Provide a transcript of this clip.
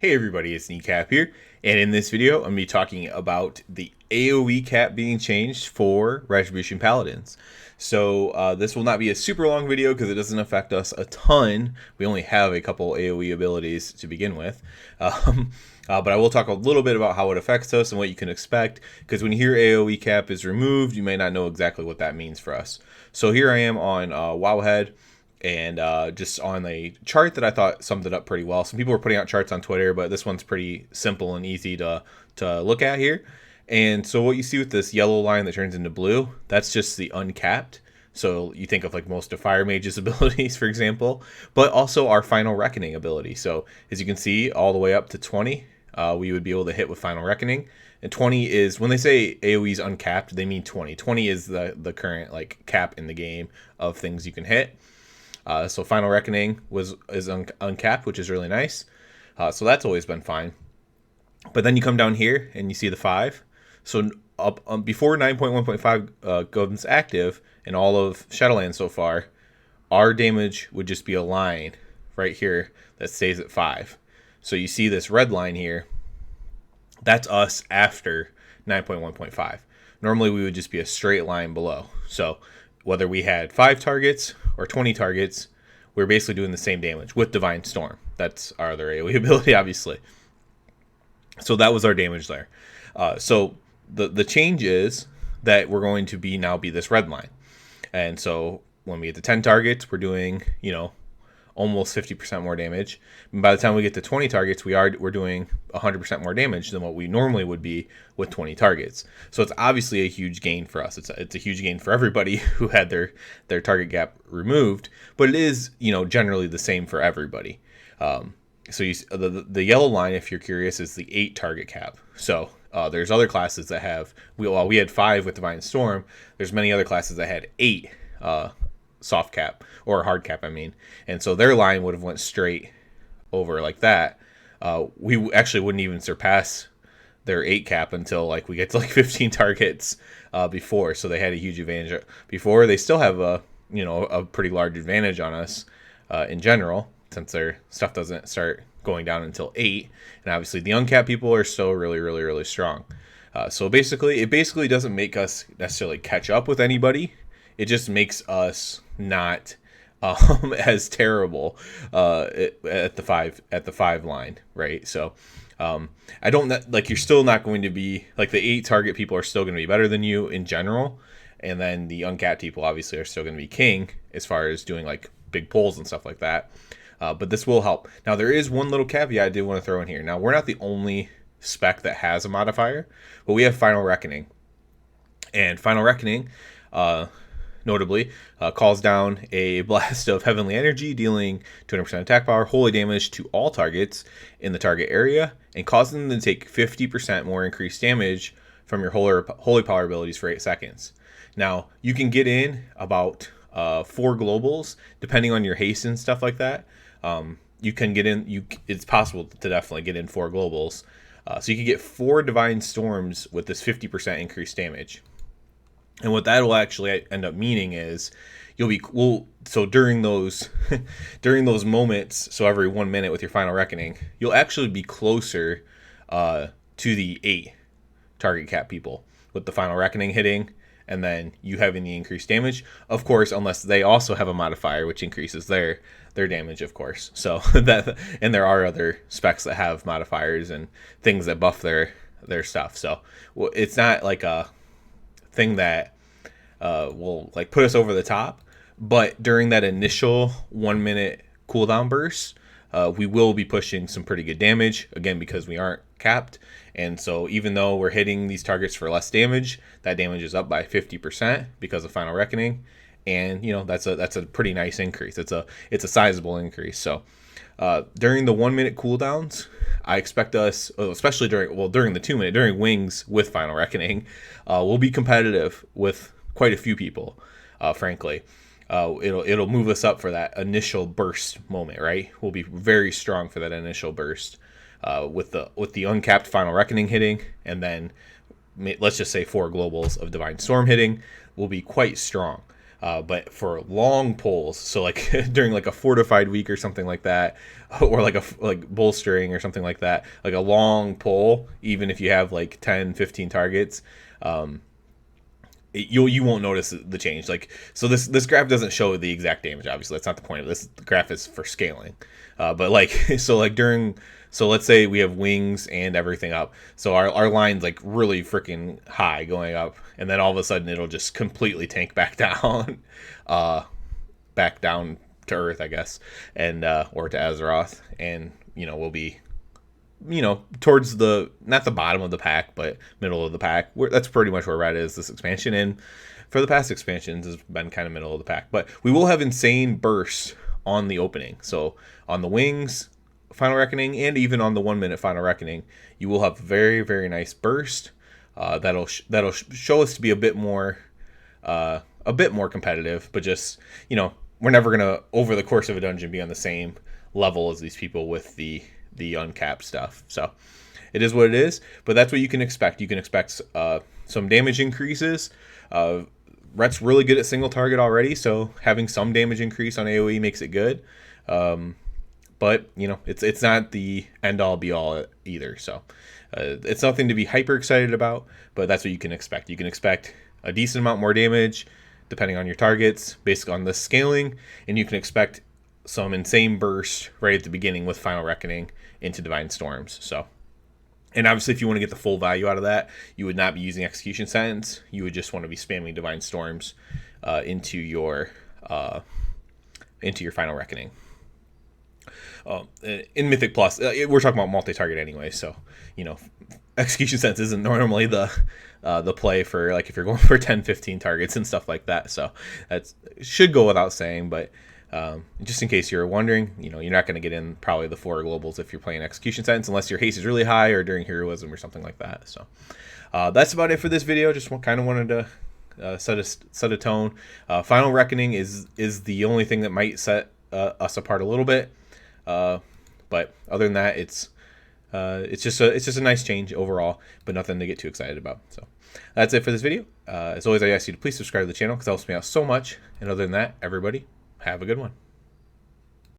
Hey everybody, it's Kneecap here, and in this video I'm going to be talking about the AoE cap being changed for Retribution Paladins. So this will not be a super long video because it doesn't affect us a ton. We only have a couple AoE abilities to begin with. But I will talk a little bit about how it affects us and what you can expect, because when you hear AoE cap is removed, you may not know exactly what that means for us. So here I am on Wowhead, and just on a chart that I thought summed it up pretty well. Some people were putting out charts on Twitter, but this one's pretty simple and easy to look at here. And so what you see with this yellow line that turns into blue, that's just the uncapped. So you think of like most of Fire Mage's abilities, for example, but also our Final Reckoning ability. So as you can see, all the way up to 20, we would be able to hit with Final Reckoning. And 20 is, when they say AoE is uncapped, they mean 20. 20 is the current like cap in the game of things you can hit. So Final Reckoning is uncapped, which is really nice. So that's always been fine. But then you come down here and you see the 5. So up before 9.1.5 goes active in all of Shadowlands so far, our damage would just be a line right here that stays at 5. So you see this red line here. That's us after 9.1.5. Normally we would just be a straight line below. So whether we had 5 targets or 20 targets, we're basically doing the same damage with Divine Storm. That's our other AoE ability, obviously. So that was our damage there. So the change is that we're going to now be this red line. And so when we get to 10 targets, we're doing, almost 50% more damage. And by the time we get to 20 targets, we're doing 100% more damage than what we normally would be with 20 targets. So it's obviously a huge gain for us. It's a huge gain for everybody who had their target gap removed, but it is, generally the same for everybody. So the yellow line, if you're curious, is the 8 target cap. So there's other classes that have, while we had 5 with Divine Storm, there's many other classes that had 8 soft cap, or hard cap, I mean. And so their line would have went straight over like that. We actually wouldn't even surpass their 8 cap until like we get to like 15 targets before. So they had a huge advantage before. They still have a pretty large advantage on us in general, since their stuff doesn't start going down until 8. And obviously the uncapped people are still really, really, really strong. So basically, it basically doesn't make us necessarily catch up with anybody. It just makes us not as terrible at the 5 line, right? So I don't like, you're still not going to be like, the 8 target people are still going to be better than you in general, and then the uncapped people obviously are still going to be king as far as doing like big pulls and stuff like that. But this will help. Now there is one little caveat I did want to throw in here. Now we're not the only spec that has a modifier, but we have Final Reckoning, and Final Reckoning notably calls down a blast of heavenly energy, dealing 200% attack power, holy damage to all targets in the target area, and causing them to take 50% more increased damage from your holy power abilities for 8 seconds. Now, you can get in about 4 globals, depending on your haste and stuff like that. You can get in, it's possible to definitely get in 4 globals. So you can get 4 Divine Storms with this 50% increased damage. And what that will actually end up meaning is so during those moments, so every 1 minute with your Final Reckoning, you'll actually be closer to the 8 target cap people with the Final Reckoning hitting, and then you having the increased damage, of course, unless they also have a modifier which increases their damage, of course. So and there are other specs that have modifiers and things that buff their stuff. So it's not like a thing that will like put us over the top, but during that initial 1 minute cooldown burst, we will be pushing some pretty good damage, again because we aren't capped. And so even though we're hitting these targets for less damage, that damage is up by 50% because of Final Reckoning, and that's a pretty nice increase. It's a sizable increase. So during the 1 minute cooldowns, I expect us, especially during the 2 minute, during wings with Final Reckoning, we'll be competitive with quite a few people. Frankly, it'll move us up for that initial burst moment, right? We'll be very strong for that initial burst with the uncapped Final Reckoning hitting, and then let's just say 4 globals of Divine Storm hitting will be quite strong. But for long pulls, so like during like a fortified week or something like that, or like like bolstering or something like that, like a long pull, even if you have like 10, 15 targets, you won't notice the change. Like, so this graph doesn't show the exact damage. Obviously, that's not the point of this. The graph is for scaling. But like, so like so let's say we have wings and everything up. So our line's like really freaking high going up, and then all of a sudden it'll just completely tank back down, back down to Earth, I guess, and or to Azeroth, and we'll be towards the, not the bottom of the pack, but middle of the pack. That's pretty much where red is this expansion, and for the past expansions has been kind of middle of the pack. But we will have insane bursts on the opening. So on the wings, Final Reckoning, and even on the 1 minute Final Reckoning, you will have very, very nice burst. That'll show us to be a bit more competitive, but just we're never gonna over the course of a dungeon be on the same level as these people with the uncapped stuff. So it is what it is, but that's what you can expect. You can expect some damage increases. Ret's really good at single target already, so having some damage increase on AoE makes it good. But it's not the end all be all either. So it's nothing to be hyper excited about, but that's what you can expect. You can expect a decent amount more damage depending on your targets based on the scaling, and you can expect some insane burst right at the beginning with Final Reckoning into Divine Storms. So, and obviously if you want to get the full value out of that, you would not be using Execution Sentence. You would just want to be spamming Divine Storms into your Final Reckoning. In Mythic Plus, we're talking about multi-target anyway, so Execution Sense isn't normally the play for, like, if you're going for 10-15 targets and stuff like that. So that should go without saying, but just in case you're wondering, you're not going to get in probably the 4 globals if you're playing Execution Sentence unless your haste is really high or during heroism or something like that. So that's about it for this video. Just kind of wanted to set a tone. Final Reckoning is the only thing that might set us apart a little bit. But other than that, it's just a nice change overall, but nothing to get too excited about. So that's it for this video. As always, I ask you to please subscribe to the channel because it helps me out so much. And other than that, everybody, have a good one.